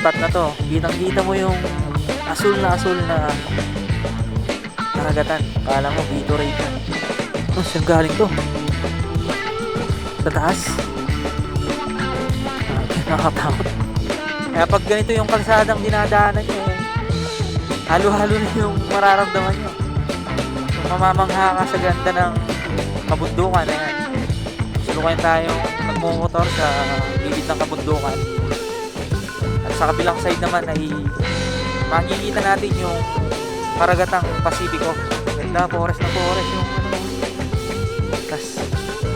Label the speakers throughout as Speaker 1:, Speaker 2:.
Speaker 1: spot na to, kitang-kita mo yung asul na karagatan. Kala mo Gatorade yan. Oh, saan galing to? Sa taas? Nakakatakot. Kaya pag ganito yung kalsadang dinadaanan nyo, halo-halo na yung mararamdaman nyo. Kung mamamangha ka sa ganda ng kabundukan na yan. Sulukayan tayong nagmumotor sa gilid ng kabundukan. At sa kabilang side naman ay makikita natin yung karagatang Pasipiko. Ganda, forest na forest yung ano. Tapos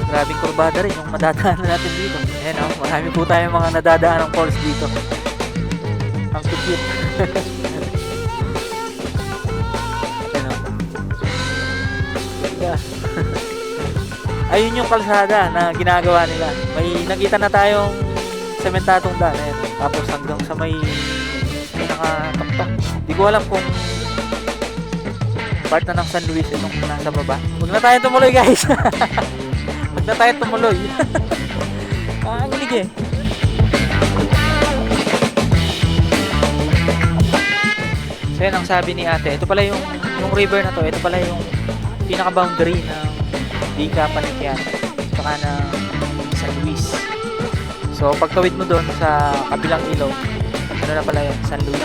Speaker 1: grabing kurbada rin yung madadaanan natin dito. Ayan o, marami po tayong mga nadadaan ng falls dito. Ang cute. Ayan o. Ayun yung kalsada na ginagawa nila. May nakita na tayong sementadong daan. Ayan. Tapos hanggang sa may nakataktok. Di ko alam kung part na ng San Luis itong nasa baba. Huwag na tayo tumuloy, guys. Huwag na tayo tumuloy. Ang gilig eh. So yan ang sabi ni ate. Ito pala yung river na to. Ito pala yung pinaka-boundary ng Dika Panikian saka ng San Luis. So pagtawid mo doon sa kabilang ilog, ano na pala yun? San Luis.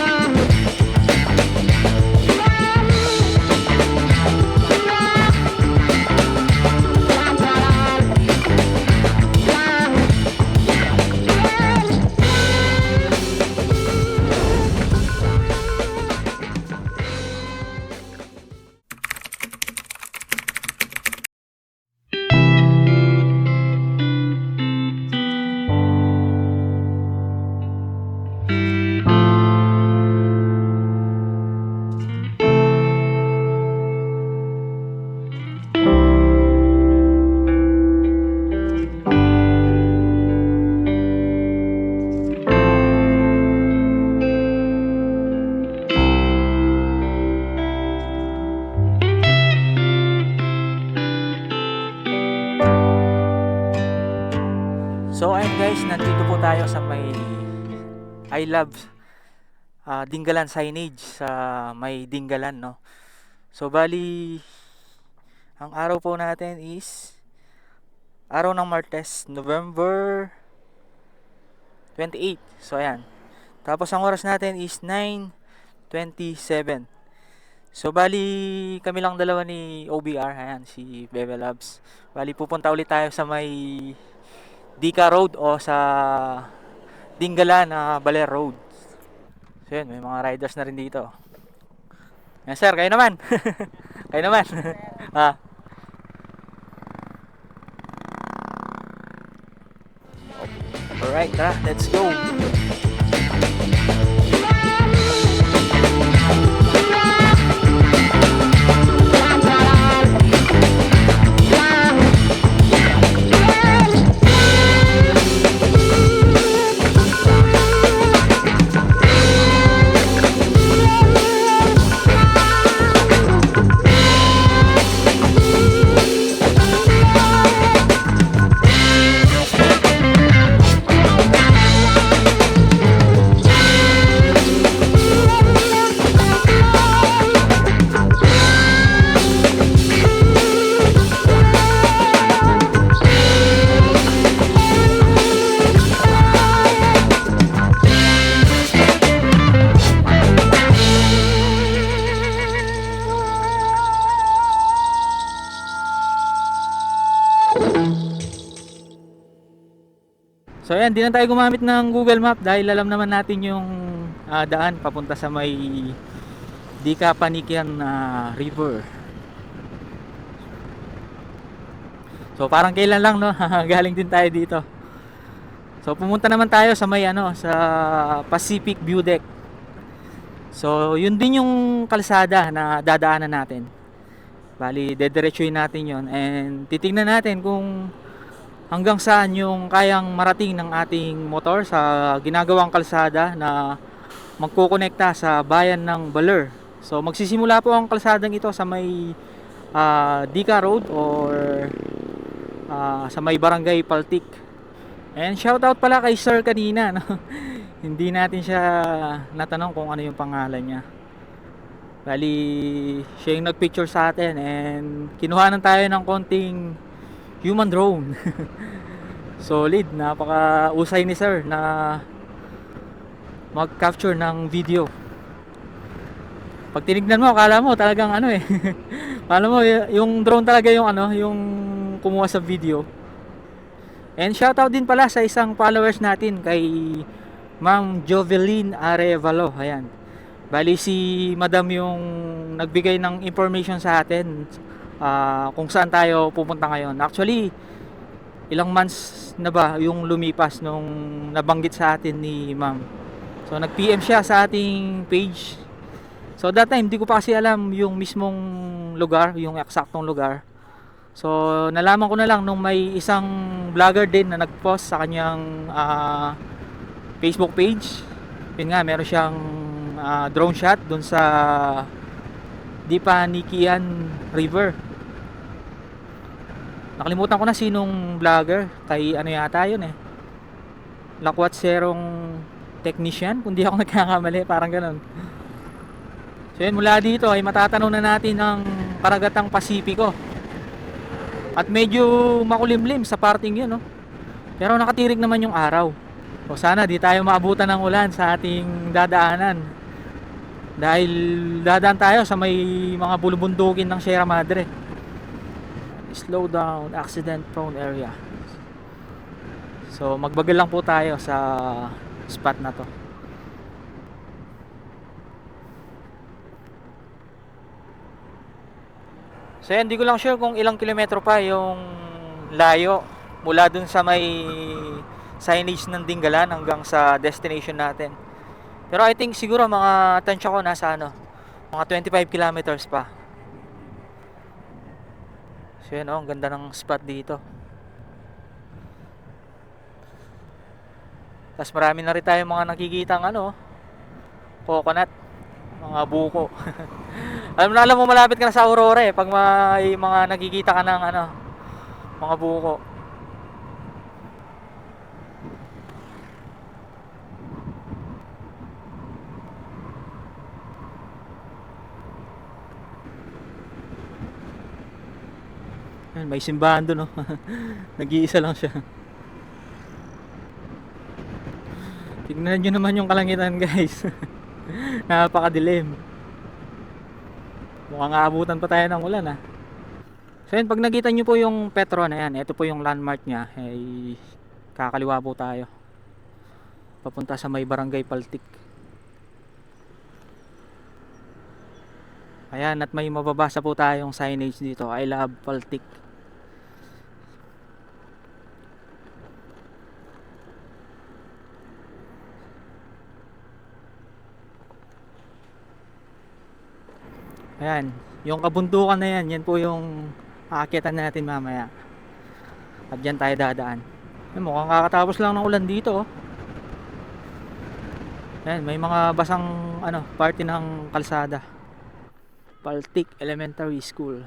Speaker 1: So ayun guys, nandito po tayo sa may I love Dingalan signage sa may Dingalan, no. So bali ang araw po natin is araw ng Martes, November 28. So ayan. Tapos ang oras natin is 9:27. So bali kami lang dalawa ni OBR, ayan si Bebe Labs. Bali pupunta ulit tayo sa may Dika Road o sa Dingalan na Baler Road. So yun, may mga riders na rin dito. Yan sir, kayo naman. Kayo naman. Alright, tara, let's go. So ayan, di na tayo gumamit ng Google Map dahil alam naman natin yung daan papunta sa may Dika Panikian River. So parang kailan lang, no? Galing din tayo dito. So pumunta naman tayo sa may sa Pacific View Deck. So yun din yung kalsada na dadaanan natin. Bali, dediretsuhin natin yon and titingnan natin kung hanggang saan yung kayang marating ng ating motor sa ginagawang kalsada na magkukonekta sa bayan ng Baler. So magsisimula po ang kalsadang ito sa may Dika Road or sa may Barangay Paltik. And shoutout pala kay Sir kanina, no?
Speaker 2: Hindi natin siya natanong kung ano yung pangalan niya. Bali, siya yung nagpicture sa atin and kinuhanan tayo ng konting human drone. Solid, napaka usay ni sir na mag-capture ng video. Pag tinignan mo, akala mo talagang ano eh. Akala mo yung drone talaga yung ano, yung kumuha sa video. And shoutout din pala sa isang followers natin kay Ma'am Joveline Arevalo. Ayan. Bali si Madam yung nagbigay ng information sa atin kung saan tayo pupunta ngayon. Actually, ilang months na ba yung lumipas nung nabanggit sa atin ni Ma'am. So nag-PM siya sa ating page. So that time, hindi ko pa kasi alam yung mismong lugar, yung eksaktong lugar. So nalaman ko na lang nung may isang vlogger din na nag-post sa kanyang Facebook page. Yun nga, meron siyang drone shot dun sa Dipanikian River. Nakalimutan ko na sinong vlogger, kay ano yata yun eh, Lakwat Serong Technician, kung di ako nagkakamali, parang ganun. So yun, mula dito ay matatanaw na natin ang karagatang Pasipiko. At medyo makulimlim sa parting yun, no? Pero nakatirik naman yung araw. O sana di tayo maabutan ng ulan sa ating dadaanan. Dahil dadaan tayo sa may mga bulubundukin ng Sierra Madre. Slow down, accident prone area. So magbagal lang po tayo sa spot na to. So hindi ko lang sure kung ilang kilometro pa yung layo mula dun sa may signage ng Dingalan hanggang sa destination natin. Pero I think siguro mga tansya ko nasa ano, mga 25 kilometers pa. So yun, ang ganda ng spot dito. Tapos marami na rin tayong mga nakikitang ano, coconut, mga buko. Alam mo malapit ka na sa Aurora eh, pag may mga nakikita ka ng ano, mga buko. Yan, may simbahan doon, no? Nag-iisa lang siya. Tignan nyo naman yung kalangitan, guys. Napakadilim. Mukhang aabutan pa tayo ng ulan, ah. So yun, pag nakita nyo po yung Petro na yan, ito po yung landmark nya, ay kakaliwa po tayo papunta sa may barangay Paltik. Ayan, at may mababasa po tayong signage dito, I love Paltik. Ayan, yung kabundukan na yan, yan po yung aakyatan natin mamaya. At dyan tayo dadaan. Ayan, mukhang kakatapos lang ng ulan dito, oh. Ayan, may mga basang ano, party ng kalsada. Paltik Elementary School.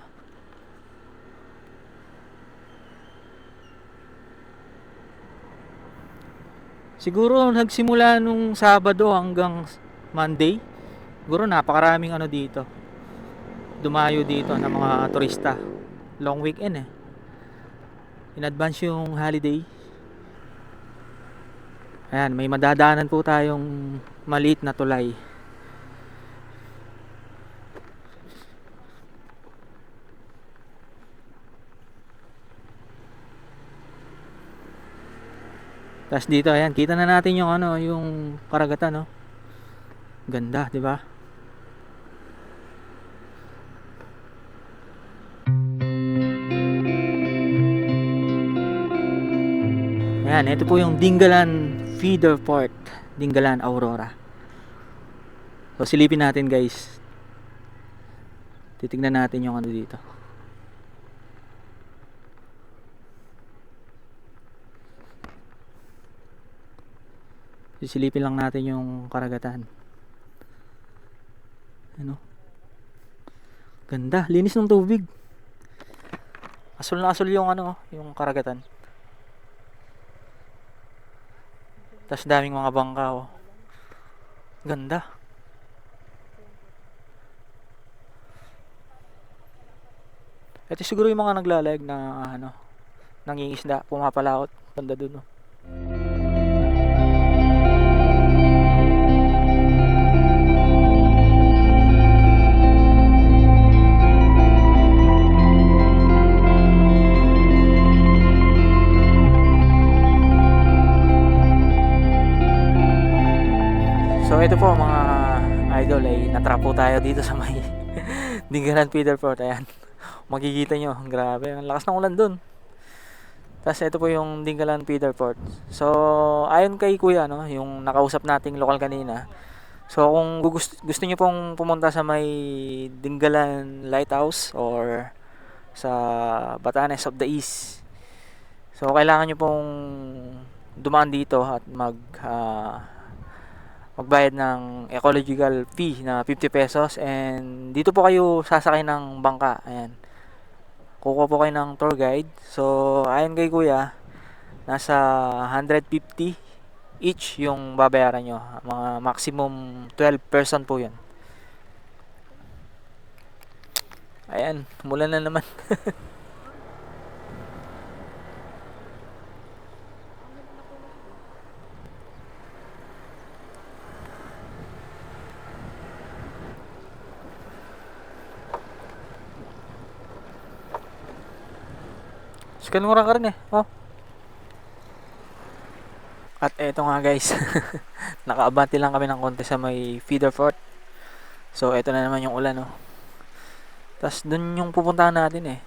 Speaker 2: Siguro nagsimula nung Sabado hanggang Monday. Siguro napakaraming ano dito. Dumayo dito ng mga turista. Long weekend eh. In advance yung holiday. Ayan, may madadaanan po tayong maliit na tulay. Tapos dito, ayan, kita na natin yung ano, yung karagatan, no. Ganda, 'di ba? Ayan, ito po yung Dingalan Feeder Port, Dingalan Aurora. So silipin natin, guys. Titingnan natin yung ano dito. Sisilipin lang natin yung karagatan. Ano? Ganda, linis ng tubig. Asul na asul yung ano, yung karagatan. Tas daming mga bangka, oh.
Speaker 1: Ganda. Ito siguro yung mga naglalayag na ano, nangingisda, pumapalaot banda dun, no? So ito po mga idol, ay natrap po tayo dito sa may Dingalan Feeder Port. Ayan, makikita nyo, grabe, ang lakas ng ulan dun. Tapos ito po yung Dingalan Feeder Port. So ayon kay kuya, no, yung nakausap nating lokal kanina, so kung gusto nyo pong pumunta sa may Dingalan Lighthouse or sa Batanes of the East, so kailangan nyo pong dumaan dito at magbayad ng ecological fee na 50 pesos, and dito po kayo sasakay ng bangka. Ayan, kukuha po kayo ng tour guide. So ayon kay kuya, nasa 150 each yung babayaran nyo, mga maximum 12 person po yun. Ayan, umulan na naman. Sikanura ka rin eh, oh. At eto nga guys, nakaabante lang kami ng konti sa may feeder fort. So eto na naman yung ulan, oh. Tas dun yung pupuntahan natin eh.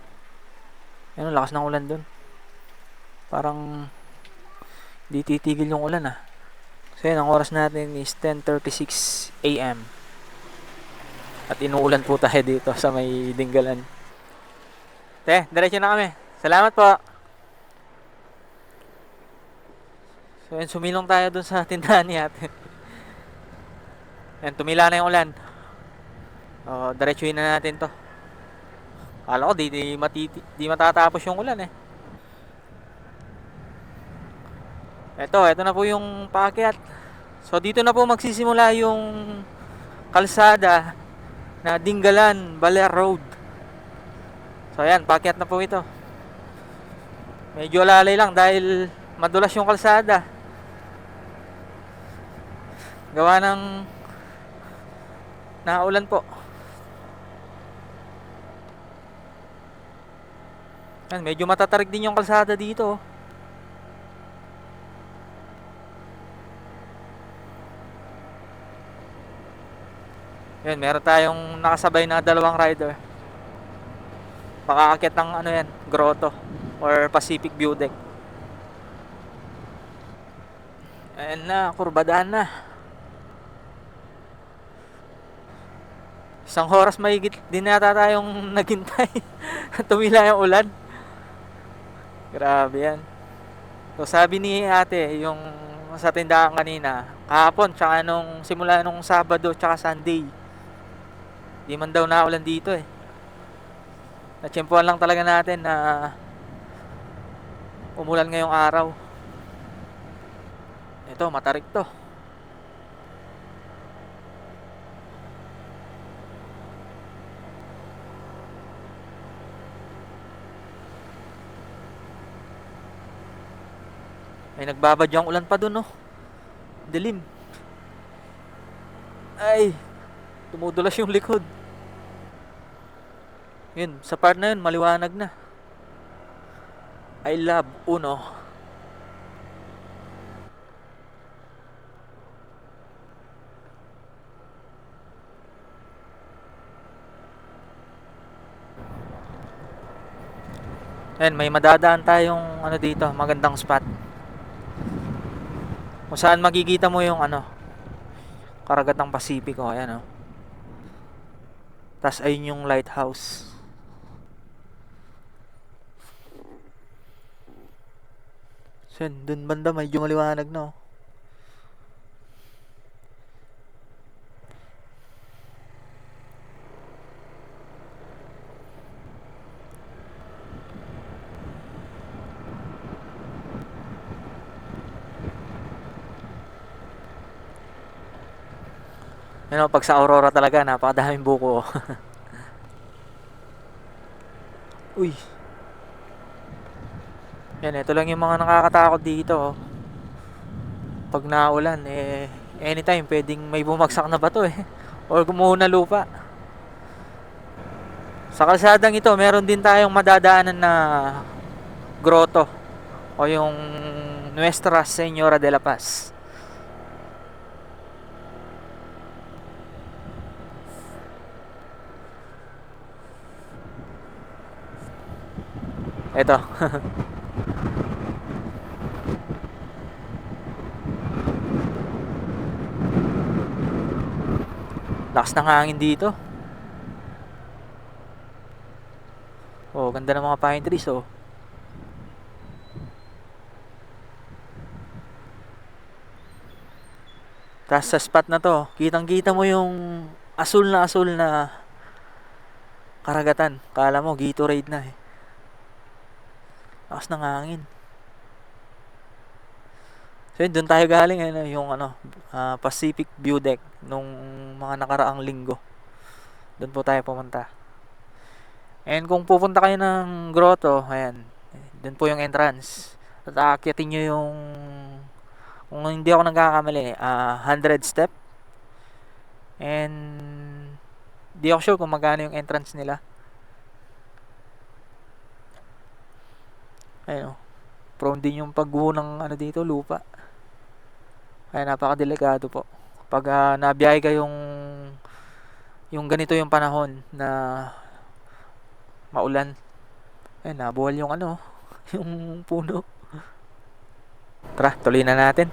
Speaker 1: Ayun, lakas ng ulan dun. Parang di titigil yung ulan ah. So yun, ang oras natin is 10:36 AM. At inuulan po tayo dito sa may Dingalan. Diretso na kami. Salamat po. So yun, sumilong tayo dun sa tindahan ni ate. Yan, tumila na yung ulan. Diretsuhin na natin to. Kala ko di matatapos yung ulan eh. Ito na po yung paakyat. So dito na po magsisimula yung kalsada na Dingalan Baler Road. So ayan, paakyat na po ito. Medyo lalay lang dahil madulas yung kalsada. Gawa ng naulan po. Yan, medyo matatarik din yung kalsada dito. Yan, meron tayong nakasabay na dalawang rider. Makakakit ng ano yan, grotto or Pacific View Deck. Ayan na, kurbadaan na. Isang oras mahigit din nata tayong naghintay. Tumila yung ulan. Grabe yan. So sabi ni ate, yung sa tindahan kanina, kahapon, tsaka simula nung Sabado, tsaka Sunday, di man daw naulan dito eh. Natsyempohan lang talaga natin na umulan ngayong araw. Ito, matarik to. Ay, nagbabadyang ulan pa dun, no? Dilim. Ay, tumudulas yung likod. Yun, sa part na yun, maliwanag na. I love Uno. Ayan, may madadaan tayong ano dito, magandang spot. Kung saan makikita mo yung ano, karagatang Pasipiko. Ayan, oh. Tas ayun yung lighthouse. So yun, dun banda medyo maliwanag na, oh. Pag sa Aurora talaga, napakadaming buko. Uy. Yan, ito lang yung mga nakakatakot dito. Pag naulan, anytime pwedeng may bumagsak na bato or gumuho na lupa. Sa kalsadang ito, meron din tayong madadaanan na grotto o yung Nuestra Señora de la Paz. Ito. Lakas ng hangin dito. Oh, ganda ng mga pine trees, oh. Tapos sa spot na to, kitang-kita mo yung asul na karagatan. Kala mo, Gatorade na Lakas ng hangin. So yun, doon tayo galing, yung Pacific View Deck nung mga nakaraang linggo. Doon po tayo pumunta. And kung pupunta kayo ng grotto, ayan, doon po yung entrance. At aakyatin nyo yung, kung hindi ako nagkakamali, 100 step. And di ako sure kung magkano yung entrance nila. Ayun, prone din yung pagguho ng dito, lupa. Kaya napakadelikado po. Pag nabiyahe kayong yung ganito yung panahon na maulan. Ayun, nabuwal yung yung puno. Tara, tuloy na natin.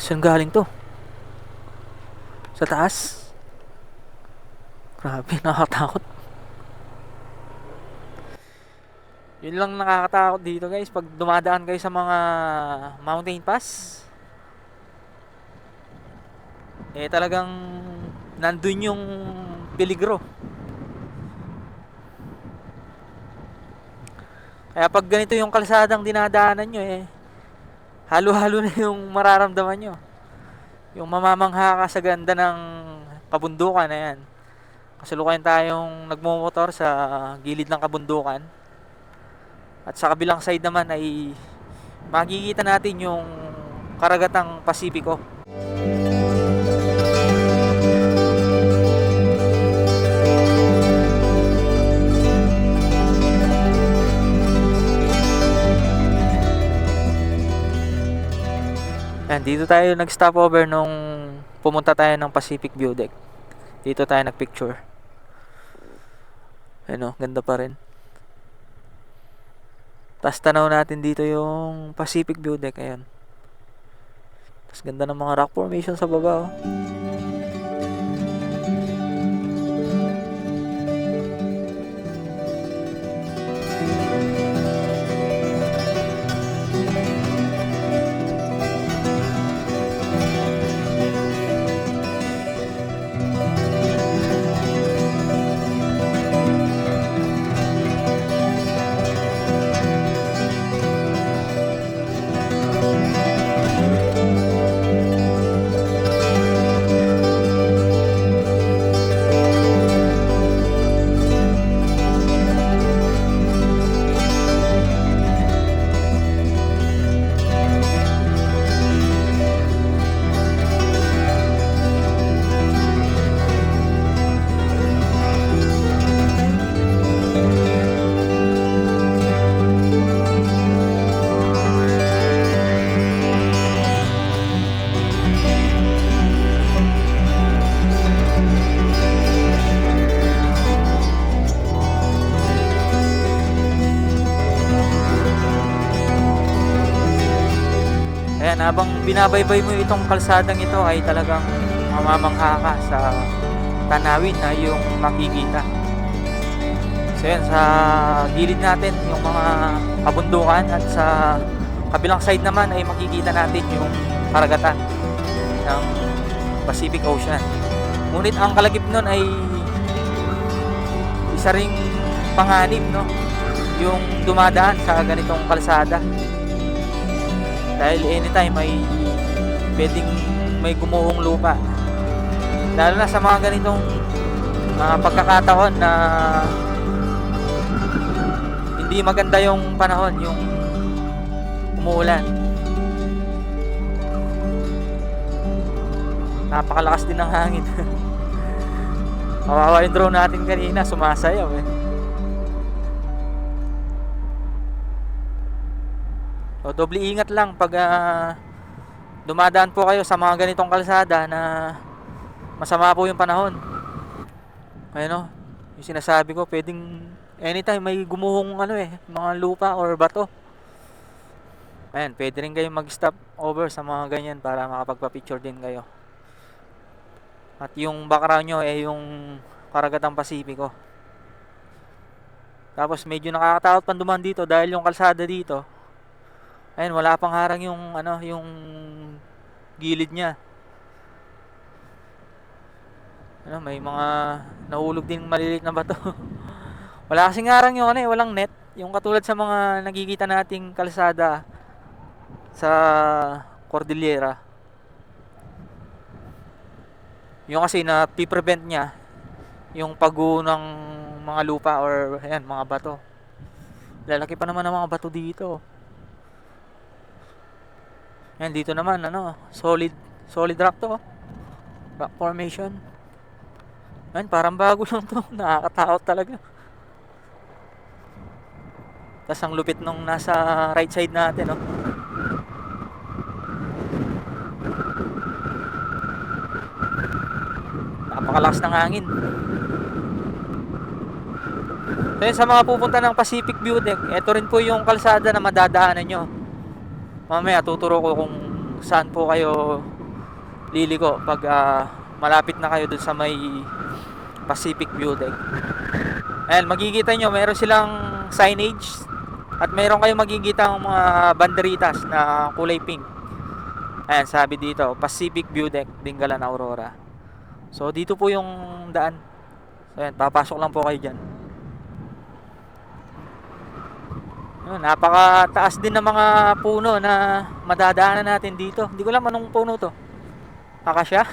Speaker 1: Saan galing to? Sa taas? Grabe, nakakatakot. Yun lang nakakatakot dito, guys, pag dumadaan kayo sa mga mountain pass. Talagang nandun yung peligro. Kaya pag ganito yung kalsadang dinadaanan nyo, halo-halo na yung mararamdaman nyo. Yung mamamangha ka sa ganda ng kabundukan na yan. Kasalukuyan tayong nagmumotor sa gilid ng kabundukan. At sa kabilang side naman ay makikita natin yung karagatang Pasipiko. Yan, dito tayo nag-stopover nung pumunta tayo ng Pacific View Deck. Dito tayo nag-picture. Ano, ganda pa rin. Tapos tanaw natin dito yung Pacific View Deck. Ayan. Tapos ganda ng mga rock formation sa baba. Ayan, habang binabaybay mo itong kalsadang ito ay talagang mamamangha ka sa tanawin na yung makikita. So yan, sa gilid natin yung mga kabundukan at sa kabilang side naman ay makikita natin yung karagatan ng Pacific Ocean. Ngunit ang kalagip nun ay isa ring panganib, no? Yung dumadaan sa ganitong kalsada. Dahil anytime pwedeng may gumuhong lupa. Lalo na sa mga ganitong pagkakataon na hindi maganda yung panahon, yung umuulan. Napakalakas din ng hangin. Kawawa yung drone natin kanina, sumasayaw eh. So, doble ingat lang pag dumadaan po kayo sa mga ganitong kalsada na masama po yung panahon. Ayun o, yung sinasabi ko, pwedeng anytime may gumuhong mga lupa or bato. Ayan, pwede rin kayong mag-stop over sa mga ganyan para makapagpa-picture din kayo. At yung background nyo yung Karagatang Pasipiko. Tapos medyo nakakatakot pang dumaan dito dahil yung kalsada dito, ayun, wala pang harang yung gilid niya. May mga nahulog din maliliit na bato. Wala kasing harang yung walang net, yung katulad sa mga nakikita nating kalsada sa Cordillera. Yung kasi na prevent niya yung pagguho ng mga lupa or mga bato. Lalaki pa naman ng mga bato dito. Dito naman solid rock to. Rock formation. Parang bago lang to. Nakakatakot talaga. Tas ang lupit nung nasa right side natin, Napakalakas ng hangin. So sa mga pupunta ng Pacific View Deck, ito rin po yung kalsada na madadaanan nyo. Mamaya tuturo ko kung saan po kayo liliko pag malapit na kayo dun sa may Pacific View Deck. Ayan, makikita nyo meron silang signage at meron kayong makikita ng mga banderitas na kulay pink. Ayan, sabi dito Pacific View Deck, Dingalan, Aurora. So dito po yung daan. So ayan, papasok lang po kayo dyan. Napakataas din ng mga puno na madadaanan natin dito. Hindi ko alam anong puno to. Akasya?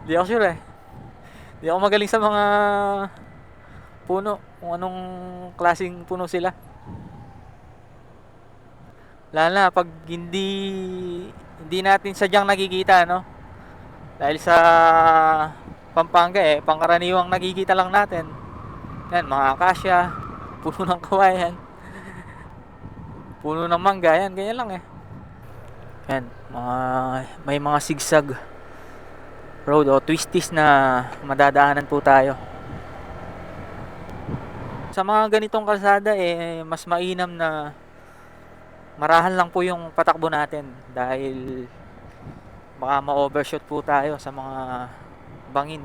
Speaker 1: Hindi ako sure eh. Hindi ako magaling sa mga puno, kung anong klaseng puno sila. Lalo na pag hindi natin sadyang nakikita, dahil sa Pampanga pangkaraniwang nakikita lang natin. Yan, mga akasya, puno ng kawayan, puno ng mangga, ganyan lang Yan, may mga zigzag road o twisties na madadaanan po tayo. Sa mga ganitong kalsada mas mainam na marahan lang po yung patakbo natin dahil baka ma-overshoot po tayo sa mga bangin.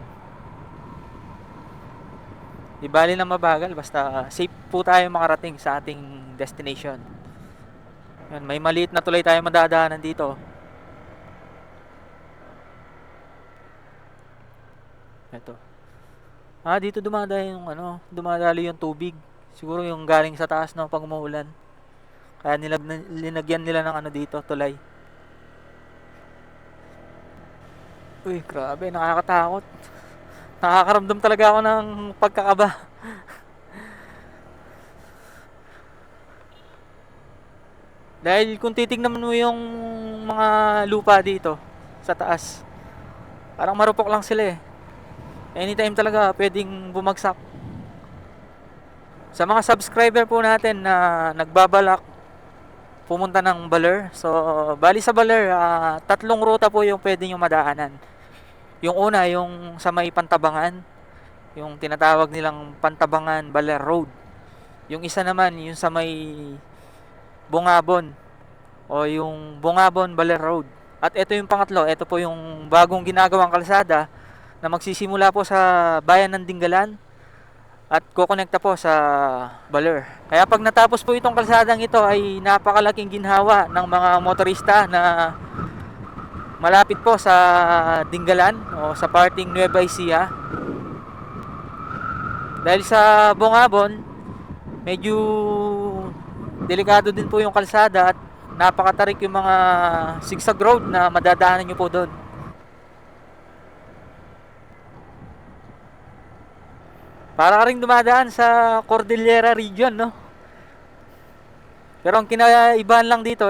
Speaker 1: Di bali na mabagal, basta safe po tayo makarating sa ating destination. Yan, may maliit na tulay tayo madadaanan dito. Ito. Dito dumadalo yung tubig. Siguro yung galing sa taas pag umuulan. Kaya linagyan nila ng dito, tulay. Uy, grabe, nakakatakot. Nakakaramdam talaga ako ng pagkakaba. Dahil kung titignan mo yung mga lupa dito sa taas, parang marupok lang sila Anytime talaga pwedeng bumagsak. Sa mga subscriber po natin na nagbabalak pumunta ng Baler, so bali sa Baler, 3 ruta po yung pwede nyo madaanan. Yung una, yung sa may Pantabangan, yung tinatawag nilang Pantabangan Baler Road. Yung isa naman yung sa may Bungabon o yung Bungabon Baler Road. At ito yung pangatlo, ito po yung bagong ginagawang kalsada na magsisimula po sa bayan ng Dingalan at kokonekta po sa Baler. Kaya pag natapos po itong kalsadang ito ay napakalaking ginhawa ng mga motorista na malapit po sa Dingalan o sa parting Nueva Ecija. Dahil sa Bungabon, medyo delikado din po yung kalsada at napakatarik yung mga zigzag road na madadaanan nyo po doon. Para ka rin dumadaan sa Cordillera region, no? Pero ang kinaibahan lang dito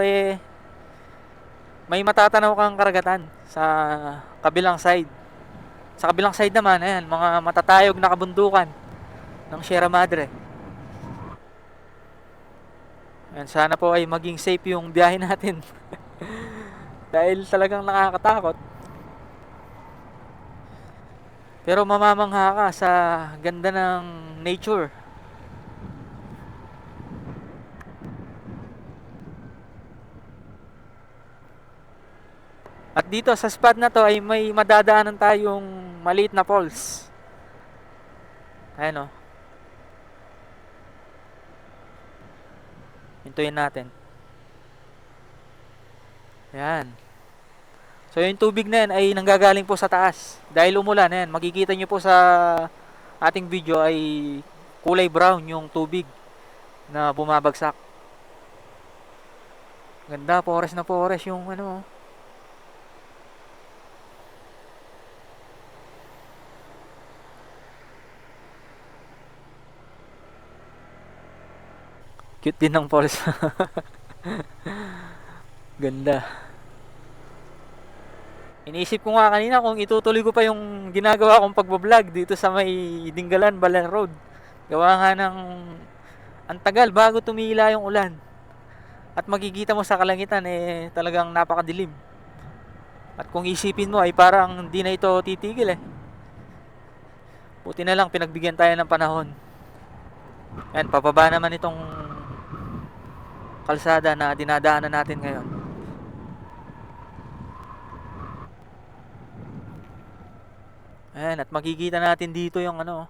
Speaker 1: may matatanaw kang karagatan sa kabilang side. Sa kabilang side naman, ayan, mga matatayog na kabundukan ng Sierra Madre. Ayan, sana po ay maging safe yung biyahe natin. Dahil talagang nakakatakot. Pero mamamangha ka sa ganda ng nature. At dito sa spot na to ay may madadaanan tayong maliit na falls. Ayan o. Hintuin natin. Ayan. So yung tubig na yan ay nanggagaling po sa taas. Dahil umulan, ayan, makikita nyo po sa ating video ay kulay brown yung tubig na bumabagsak. Ganda, forest na forest yung ano. Cute din ng falls. Ganda. Iniisip ko nga kanina kung itutuloy ko pa yung ginagawa kong pagbablog dito sa may Dingalan, Balan Road. Gawa nga ng ang tagal bago tumila yung ulan. At makikita mo sa kalangitan talagang napakadilim. At kung isipin mo ay parang hindi na ito titigil eh. Buti na lang pinagbigyan tayo ng panahon. Yan, pababa naman itong kalsada na dinadaanan natin ngayon. Ayan, at makikita natin dito yung ano,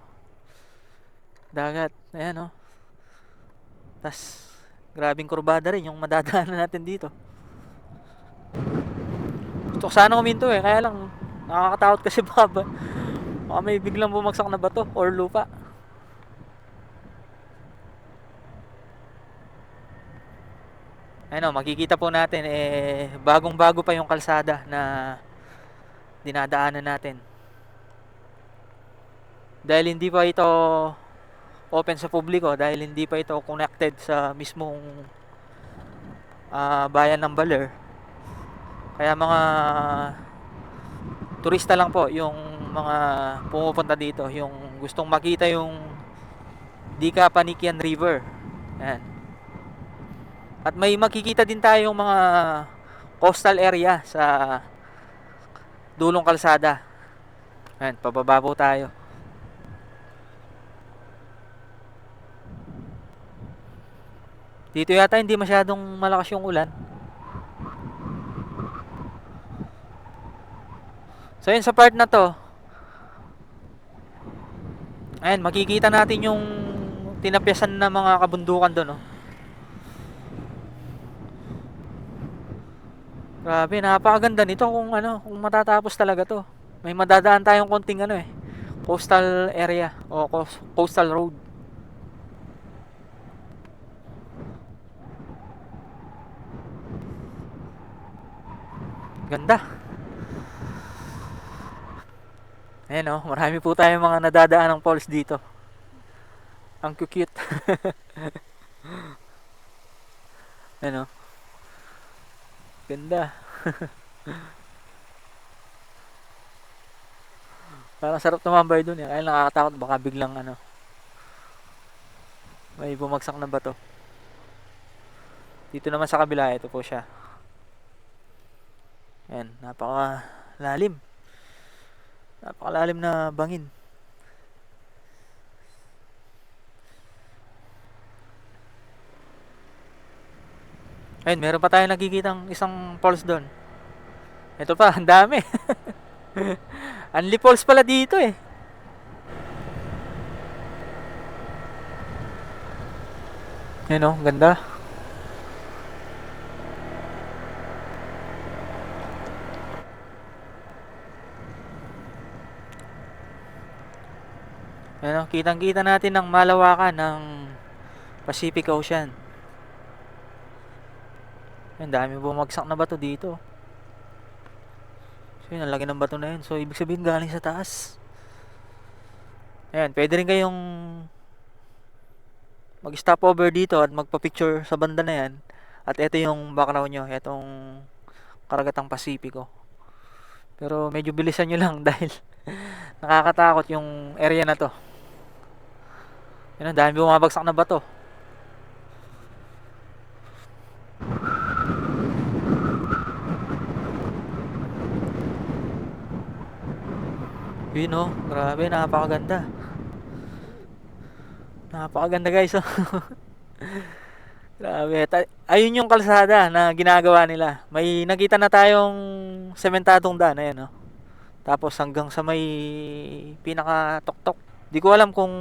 Speaker 1: dagat. Ayan o. Tas, grabing kurbada rin yung madadaanan natin dito. Gusto ko sana huminto kaya lang nakakatakot kasi baka may biglang bumagsak na bato or lupa. Ayun, makikita po natin bagong-bago pa yung kalsada na dinadaanan natin. Dahil hindi pa ito open sa publiko, dahil hindi pa ito connected sa mismong bayan ng Baler. Kaya mga turista lang po yung mga pumupunta dito, yung gustong makita yung Dika-Panikian River. Ayan. At may makikita din tayong mga coastal area sa dulong kalsada. Ayan, pababa po tayo. Dito yata hindi masyadong malakas yung ulan. So yun, sa part na to, ayan, makikita natin yung tinapyasan na mga kabundukan doon, no? Grabe, napakaganda nito kung kung matatapos talaga to. May madadaan tayong konting coastal area o coastal road. Ganda. Ayan marami po tayong mga nadadaan ng falls dito. Ang cute. Ayan ganda. Parang sarap tumambay dun kaya nakakatakot baka biglang may bumagsak na bato. Dito naman sa kabila, ito po siya. Ayan, napakalalim na bangin. Ayun, meron pa tayo nakikitang isang falls doon. Ito pa, ang dami. Only falls pala dito Ayun ganda. Ayun kitang-kita natin ang malawakan ng Pacific Ocean. Ang dami bumagsak na bato dito. So yun, ang laki ng bato na yun. So ibig sabihin galing sa taas. Ayan, pwede rin kayong mag-stop over dito at magpa-picture sa banda na yan. At ito yung background nyo, itong Karagatang Pasipiko. Pero medyo bilisan nyo lang dahil nakakatakot yung area na to. Yun, ang dami bumabagsak na bato. Yun oh, grabe, napakaganda. Napakaganda guys oh. Grabe. Ayun yung kalsada na ginagawa nila. May nakita na tayong sementadong daan. Ayan, oh. Tapos hanggang sa may pinaka-tuktok. Di ko alam kung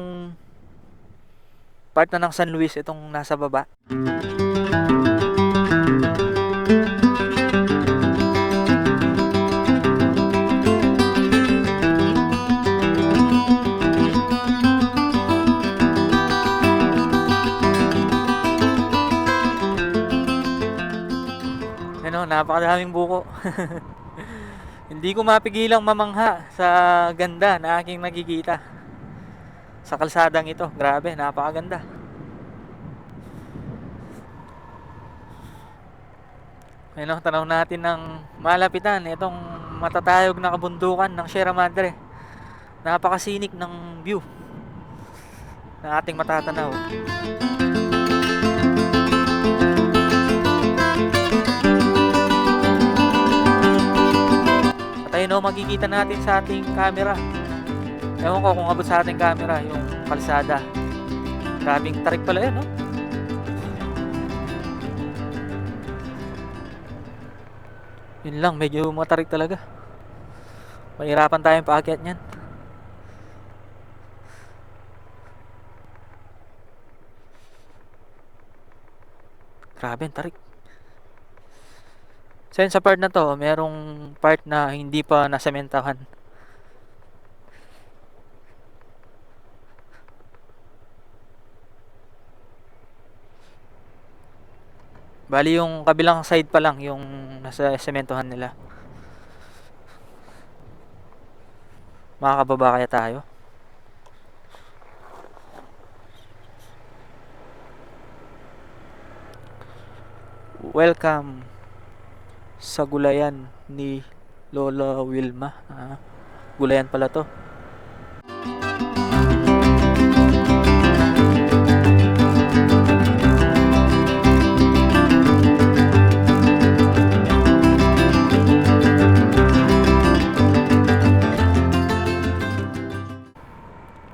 Speaker 1: part na ng San Luis itong nasa baba. Ano, napakadaming buko. Hindi ko mapigilang mamangha sa ganda na aking nakikita sa kalsadang ito. Grabe, napakaganda. Ayun, tanaw natin ng malapitan itong matatayog na kabundukan ng Sierra Madre. Napakasinik ng view na ating matatanaw. At ayun o, makikita natin sa ating camera. Ewan ko kung abot sa ating camera yung kalsada. Grabing tarik pala yun, no? Yun lang, medyo matarik talaga. Mahirapan tayong paakyat niyan. Grabe, ang tarik. So yun, sa part na to, merong part na hindi pa nasementahan. Bali yung kabilang side pa lang yung nasa sementohan nila. Makakababa kaya tayo? Welcome sa gulayan ni Lola Wilma. Gulayan pala to.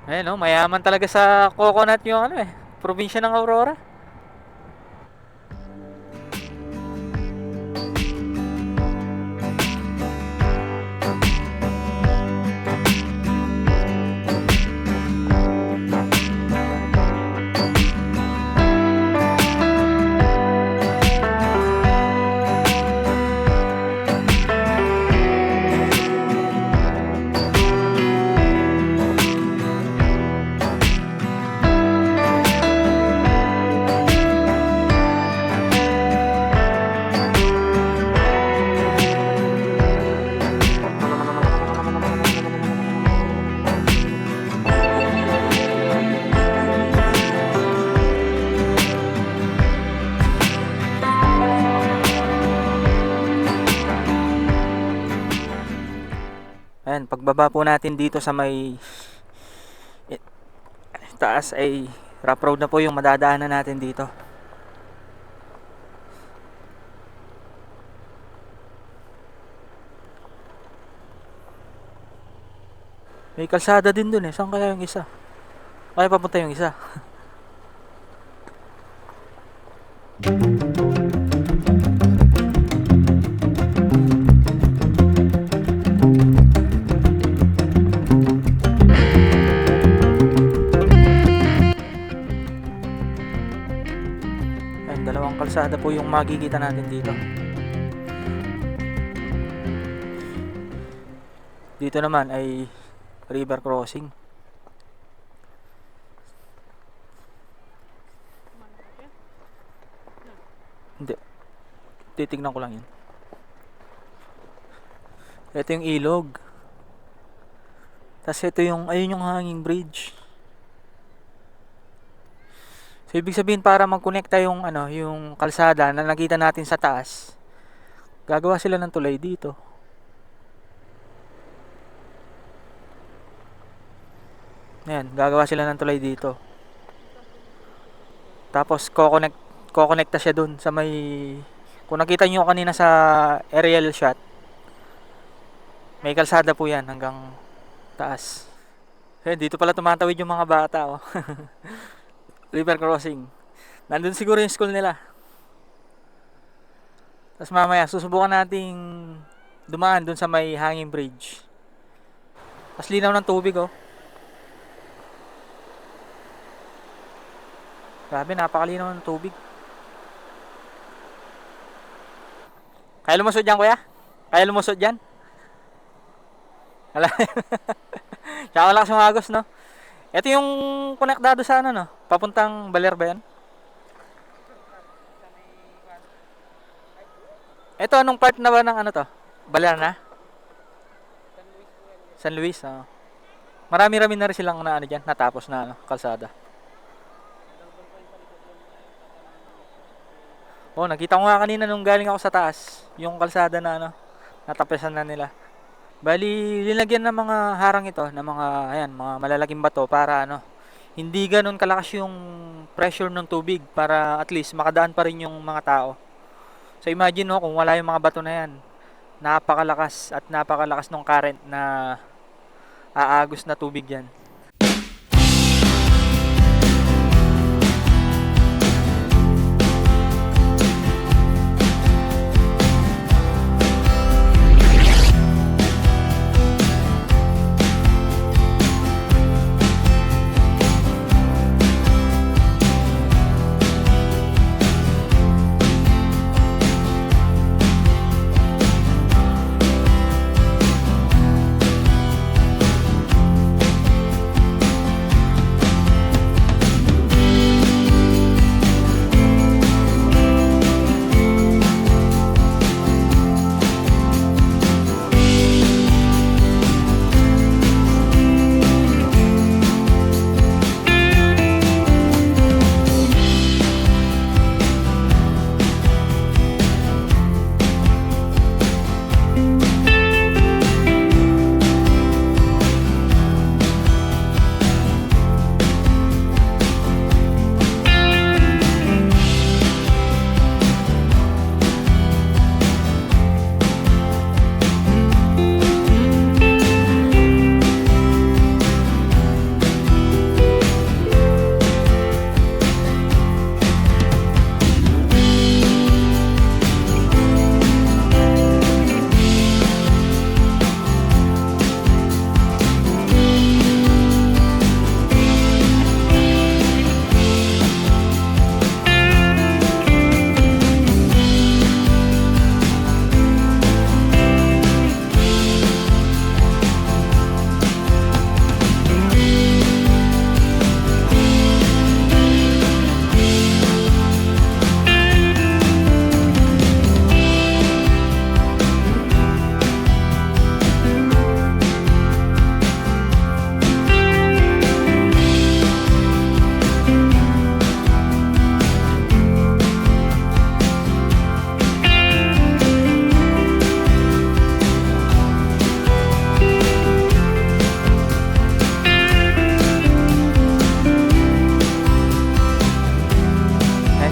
Speaker 1: Ayan oh, mayaman talaga sa coconut yung ano probinsya ng Aurora. Ayan, pagbaba po natin dito sa may taas ay rough road na po yung madadaanan natin dito. May kalsada din dun Saan kaya yung isa? Kaya papunta yung isa? Dalawang kalsada po yung makikita natin dito. Dito naman ay river crossing. Hindi.
Speaker 2: Titignan ko lang yun. Ito yung ilog. Tapos ito yung, ayun yung hanging bridge. So ibig sabihin para magkonekta yung ano, yung kalsada na nakita natin sa taas, gagawa sila ng tulay dito. Ayan, gagawa sila ng tulay dito. Tapos kokonekta siya dun sa may, kung nakita nyo kanina sa aerial shot, may kalsada po yan hanggang taas. Ayan, dito pala tumatawid yung mga bata, oh. River crossing. Nandun siguro yung school nila. Tapos mamaya susubukan nating dumaan dun sa may hanging bridge. Tapos linaw ng tubig, oh. Grabe, napakalinaw ng tubig. Kaya lumusod dyan, kuya? Kaya lumusod dyan? Wala. Tsaka malakas yung agos, no? Ito yung konektado sa ano, no? Papuntang Baler ba yan? Ito, anong part na ba ng ano to? Baler na? San Luis, oh. Marami-rami na rin silang na ano dyan, natapos na ano, kalsada. Oh, nakita ko nga kanina nung galing ako sa taas, yung kalsada na ano, natapesan na nila. Bali, linagyan ng mga harang ito, ng mga, ayan, mga malalaking bato para ano, hindi ganun kalakas yung pressure ng tubig para at least makadaan pa rin yung mga tao. So imagine no, kung wala yung mga bato na yan, napakalakas ng current na aagos na tubig yan.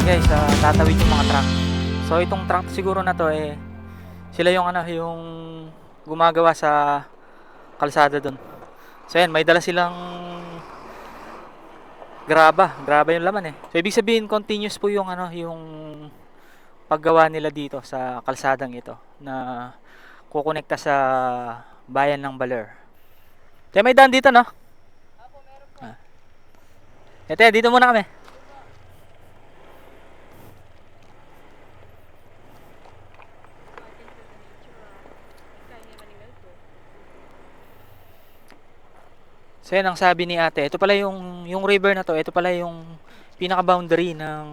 Speaker 2: Guys, tatawid yung mga truck. So itong truck siguro na to sila yung ano, yung gumagawa sa kalsada doon. So yan, may dala silang graba yung laman. So ibig sabihin continuous po yung ano, yung paggawa nila dito sa kalsadang ito na kukonekta sa bayan ng Baler. Kaya may daan dito, no? Apo, meron po. Ito, dito muna kami. So yan ang sabi ni ate, ito pala yung river na to, ito pala yung pinaka-boundary ng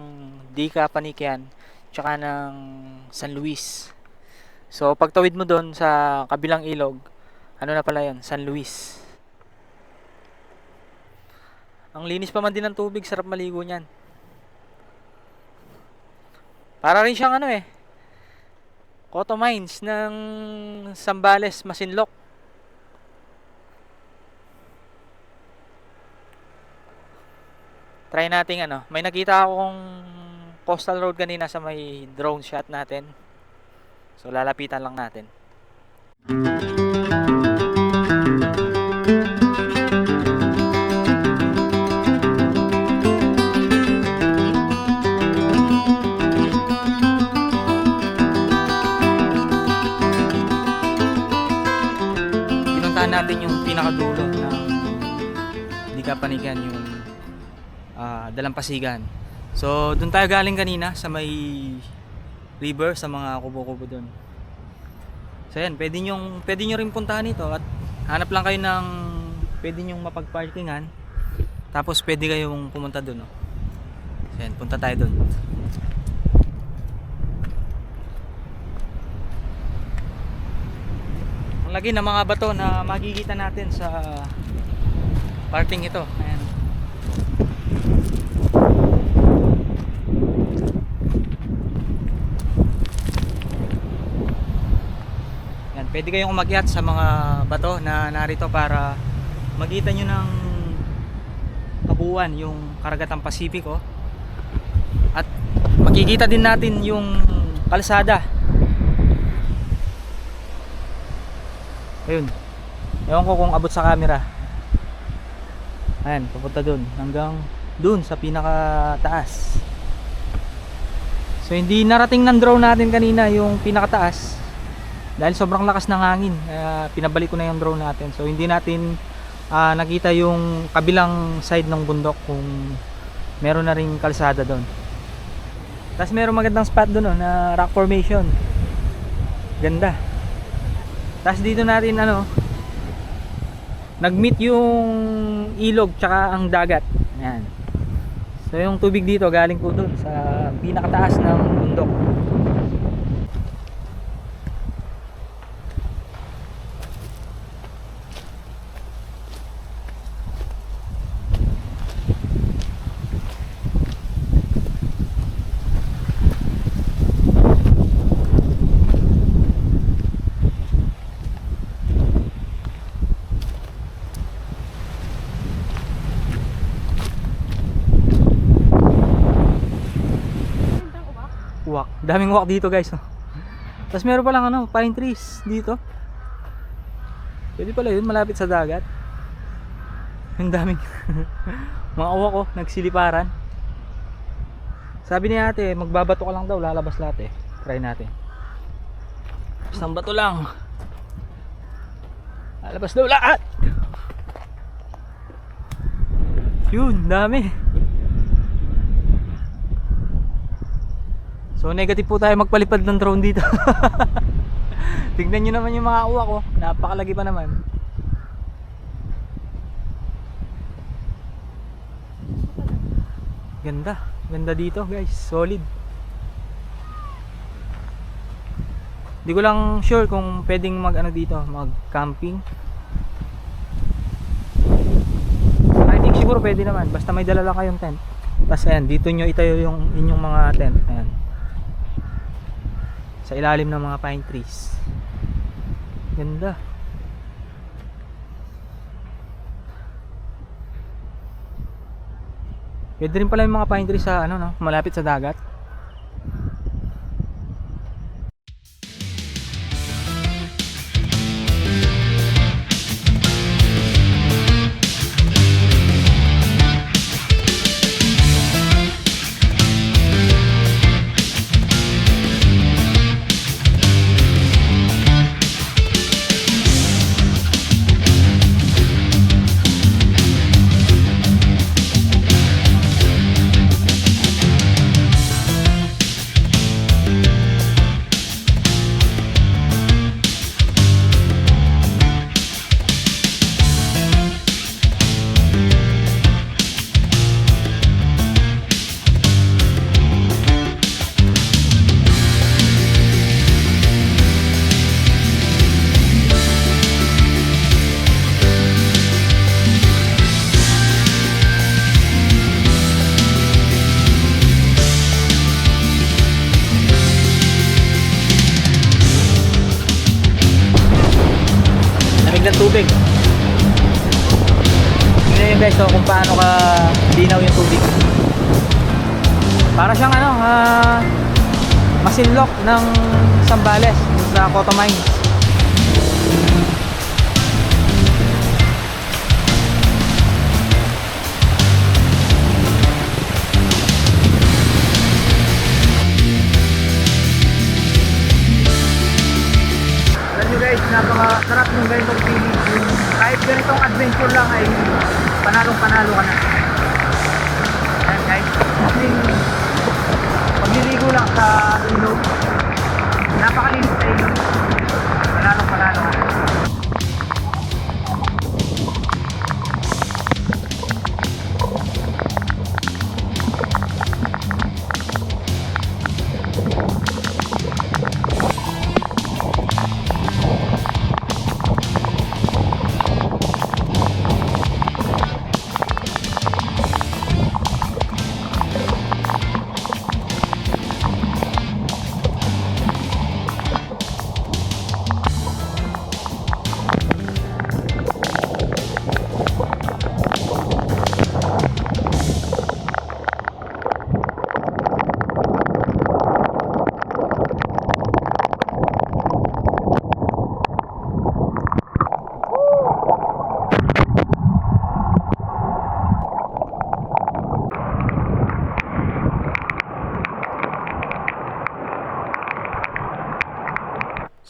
Speaker 2: Dika Panikyan tsaka ng San Luis. So pagtawid mo doon sa kabilang ilog, ano na pala yun, San Luis. Ang linis pa man din ng tubig, sarap maligo niyan. Para rin siyang ano Coto Mines ng Zambales, Masinloc. Try nating may nakita akong coastal road kanina sa may drone shot natin. So lalapitan lang natin. Pinuntahan natin yung pinakadulo ng Dikapanigan, yung Dalampasigan. So doon tayo galing kanina sa may river, sa mga kubo-kubo doon. So yan, pwede nyo rin puntahan ito at hanap lang kayo ng pwede nyong mapagparkingan, tapos pwede kayong pumunta doon. So yan, punta tayo doon. Ang lagi ng mga bato na makikita natin sa parking ito. Ayan. Pwede kayong umakyat sa mga bato na narito para makita nyo ng kabuuan yung Karagatang Pasipiko. At makikita din natin yung kalsada. Ayun. Ewan ko kung abot sa camera. Ayan, papunta dun. Hanggang dun sa pinakataas. So hindi narating ng drone natin kanina yung pinakataas. Dahil sobrang lakas ng hangin, pinabalik ko na yung drone natin. So hindi natin nakita yung kabilang side ng bundok kung meron na ring kalsada doon. Tapos meron magandang spot doon na rock formation. Ganda. Tapos dito natin nag-meet yung ilog tsaka ang dagat. Ayan. So yung tubig dito galing po doon sa pinakataas ng bundok. Uwak. Daming uwak dito, guys. Tapos meron pa lang pine trees dito. Pwede pala yun, malapit sa dagat. Yung daming mga uwak nagsiliparan. Sabi ni ate, magbabato ka lang daw, lalabas lahat Try natin. Isang bato lang. Lalabas daw lahat. Yun, dami. So negative po tayo magpalipad ng drone dito. Tignan nyo naman yung mga uwak napakalagi pa naman. Ganda, ganda dito guys, solid. Di ko lang sure kung pwedeng dito, mag camping. I think siguro pwede naman, basta may dala lang kayong tent. Tapos ayan, dito nyo itayo yung inyong mga tent. Ayan, sa ilalim ng mga pine trees. Ganda. Pwede rin pala yung mga pine trees sa malapit sa dagat. tubig. Tingnan nyo guys, kung paano ka linaw yung tubig. Para siyang masinlok ng Zambales sa Cotomines. Guys, napakasarap ng ganitong feeling. Kahit ganitong adventure lang ay panalong-panalo ka na. Ayan guys, kasing pagliligo lang sa ilog, napakalinis sa ilog, panalong-panalo ka na.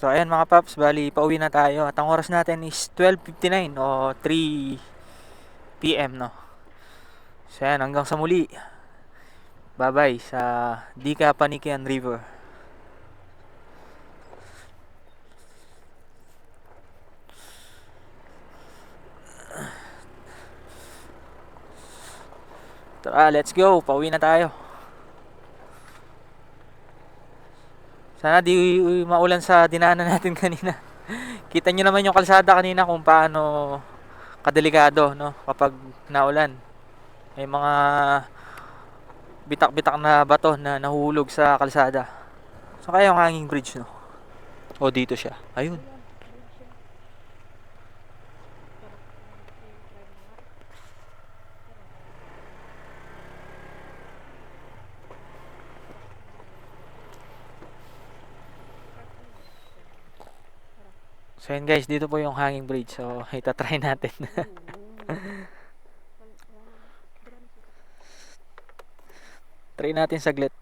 Speaker 2: So ayan mga paps, bali pauwi na tayo at ang oras natin is 12:59 o 3 PM no. So ayan, hanggang sa muli. Bye bye sa Dika Panikian River. Tara, let's go, pauwi na tayo. Sana di maulan sa dinaanan natin kanina. Kita nyo naman yung kalsada kanina kung paano kadelikado no kapag naulan. May mga bitak-bitak na bato na nahuhulog sa kalsada. So kaya yung hanging bridge no. O dito siya. Ayun. So yun guys, dito po yung hanging bridge. So itatry natin. Try natin saglit.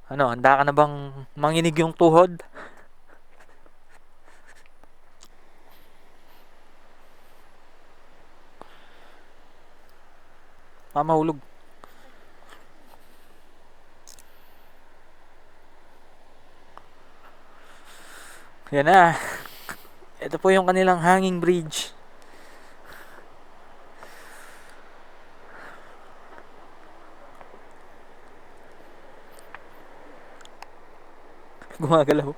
Speaker 2: Ano, handa ka na bang manginig yung tuhod? Mamahulog. Yan na. Ito po yung kanilang hanging bridge. Gumagalaw.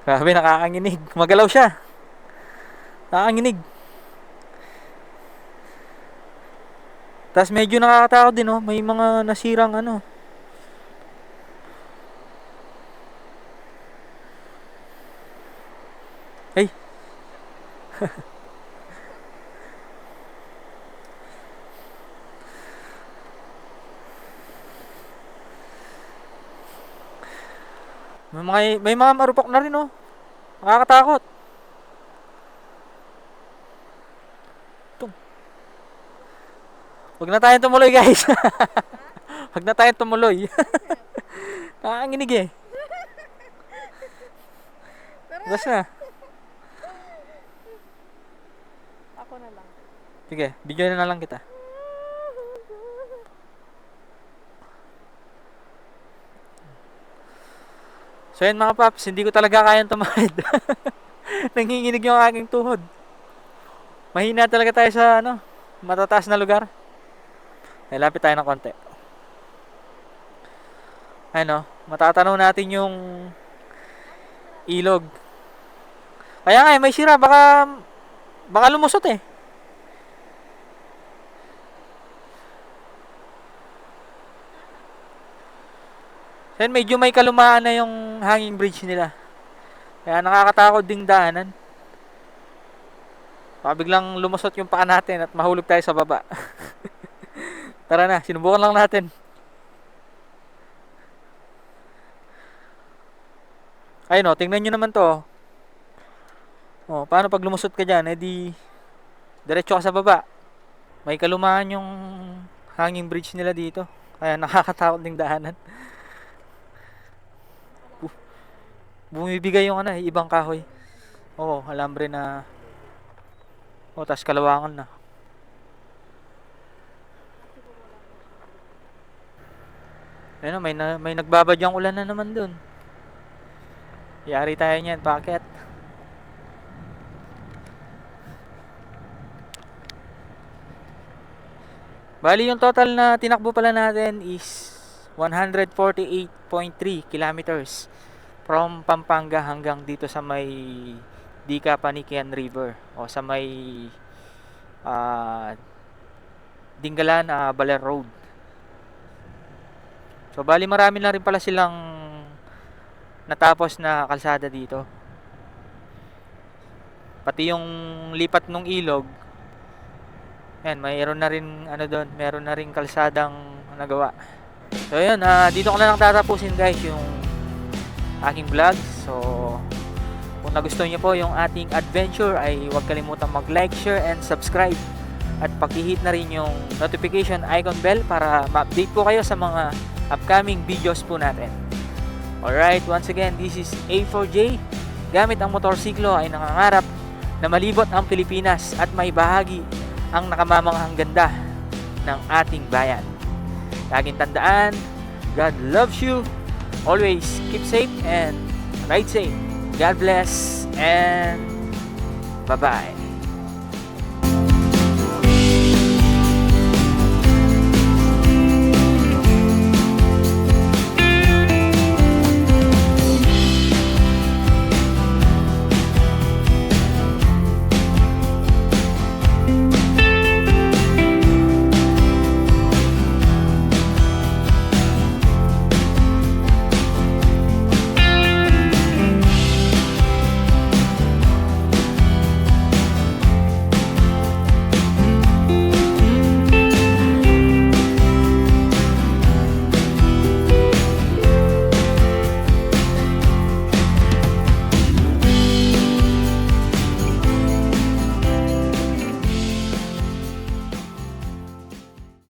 Speaker 2: Grabe, nakakanginig. Magalaw siya. Nakakanginig. Tapos medyo nakakatakot din, oh. May mga nasirang ano. Ay. May mga marupok na rin, oh. Nakakatakot. Huwag na tayong tumuloy, guys. Huwag na tayong tumuloy. Nakakanginig eh. Gas na.
Speaker 3: Ako na lang.
Speaker 2: Sige, video na lang kita. So yun mga paps, hindi ko talaga kayang tumahid. Nanginginig yung aking tuhod. Mahina talaga tayo sa matataas na lugar. Ay, lapit tayo ng konti. Matatanaw natin yung ilog. Kaya nga, may sira, baka lumusot eh. Then medyo may kalumaan na yung hanging bridge nila. Kaya nakakatakot ding daanan. Baka biglang lumusot yung paa natin at mahulog tayo sa baba. Tara na, sinubukan lang natin. Ayun o, tingnan nyo naman to. O, paano pag lumusot ka dyan, edi diretso ka sa baba. May kalumaan yung hanging bridge nila dito. Kaya nakakatakot ding daanan. Bumibigay yung ibang kahoy. Oo, alambre na. O, tas kalawangan na. Ayun, may nagbabadyang ulan na naman dun. Yari tayo niyan, paket. Bali, yung total na tinakbo pala natin is 148.3 kilometers from Pampanga hanggang dito sa may Dika-Panikian River o sa may Dingalan, Baler Road. So bali marami na rin pala silang natapos na kalsada dito. Pati yung lipat ng ilog, yan, mayroon na rin doon, meron na rin kalsadang nagawa. So yun, dito ko na lang tatapusin guys yung aking vlog. So kung nagustuhan niyo po yung ating adventure ay huwag kalimutang mag-like, share, and subscribe. At pakihit na rin yung notification icon bell para ma-update po kayo sa mga upcoming videos po natin. Alright, once again, this is A4J. Gamit ang motorsiklo ay nangangarap na malibot ang Pilipinas at may bahagi ang nakamamanghang ganda ng ating bayan. Laging tandaan, God loves you. Always keep safe and ride safe. God bless and bye-bye.